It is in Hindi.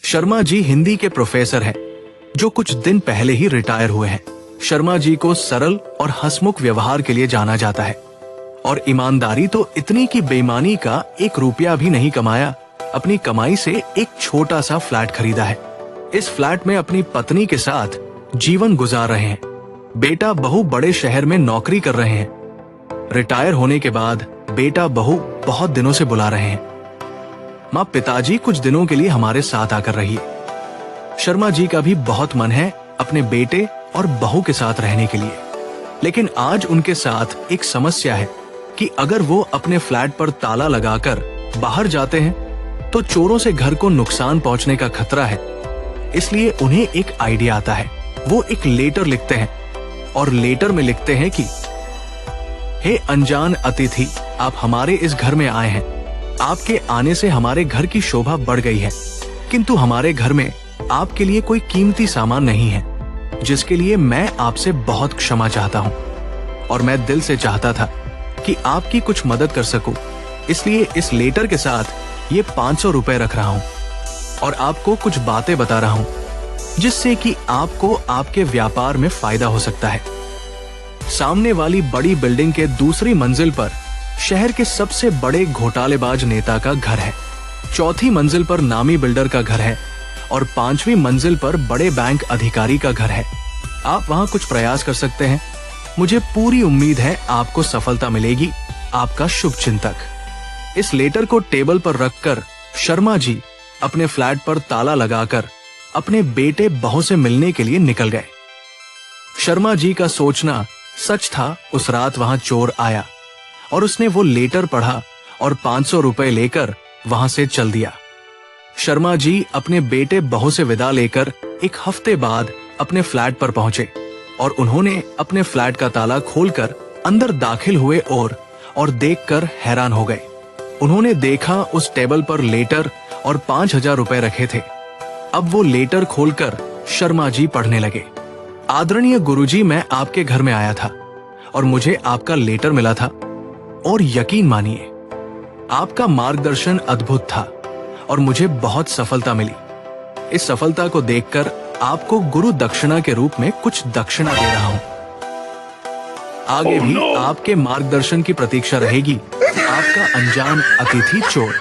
शर्मा जी हिंदी के प्रोफेसर हैं, जो कुछ दिन पहले ही रिटायर हुए हैं। शर्मा जी को सरल और हंसमुख व्यवहार के लिए जाना जाता है और ईमानदारी तो इतनी कि बेईमानी का 1 रुपया भी नहीं कमाया। अपनी कमाई से एक छोटा सा फ्लैट खरीदा है। इस फ्लैट में अपनी पत्नी के साथ जीवन गुजार रहे हैं। बेटा बहू बड़े शहर में नौकरी कर रहे हैं। रिटायर होने के बाद बेटा बहू बहुत दिनों से बुला रहे हैं, माँ पिताजी कुछ दिनों के लिए हमारे साथ आकर रहिए। शर्मा जी का भी बहुत मन है अपने बेटे और बहू के साथ रहने के लिए, लेकिन आज उनके साथ एक समस्या है कि अगर वो अपने फ्लैट पर ताला लगाकर बाहर जाते हैं तो चोरों से घर को नुकसान पहुंचने का खतरा है। इसलिए उन्हें एक आइडिया आता है। वो एक लेटर लिखते हैं और लेटर में लिखते हैं कि हे अनजान अतिथि, आप हमारे इस घर में आए हैं। आपके आने से हमारे घर की शोभा बढ़ गई है, किंतु हमारे घर में आपके लिए कोई कीमती सामान नहीं है, जिसके लिए मैं आपसे बहुत क्षमा चाहता हूँ और मैं दिल से चाहता था कि आपकी कुछ मदद कर सकूं। इसलिए इस लेटर के साथ ये 500 रुपए रख रहा हूँ और आपको कुछ बातें बता रहा हूँ, जिससे कि आपको आपके व्यापार में फायदा हो सकता है। सामने वाली बड़ी बिल्डिंग के दूसरी मंजिल पर शहर के सबसे बड़े घोटालेबाज नेता का घर है। चौथी मंजिल पर नामी बिल्डर का घर है और 5वीं मंजिल पर बड़े बैंक अधिकारी का घर है। आप वहां कुछ प्रयास कर सकते हैं। मुझे पूरी उम्मीद है आपको सफलता मिलेगी। आपका शुभ चिंतक। इस लेटर को टेबल पर रखकर शर्मा जी अपने फ्लैट पर ताला लगाकर अपने बेटे बहू से मिलने के लिए निकल गए। शर्मा जी का सोचना सच था। उस रात वहां चोर आया और उसने वो लेटर पढ़ा और 500 रुपए लेकर वहां से चल दिया। शर्मा जी अपने बेटे बहू से विदा लेकर 1 हफ्ते बाद अपने फ्लैट पर पहुंचे और उन्होंने अपने फ्लैट का ताला खोलकर अंदर दाखिल हुए और देखकर हैरान हो गए। उन्होंने देखा उस टेबल पर लेटर और 5000 रुपए रखे थे। अब वो लेटर खोलकर शर्मा जी पढ़ने लगे। आदरणीय गुरुजी, मैं आपके घर में आया था और मुझे आपका लेटर मिला था और यकीन मानिए आपका मार्गदर्शन अद्भुत था और मुझे बहुत सफलता मिली। इस सफलता को देखकर आपको गुरु दक्षिणा के रूप में कुछ दक्षिणा दे रहा हूं। आगे भी आपके मार्गदर्शन की प्रतीक्षा रहेगी। आपका अनजान अतिथि चोर।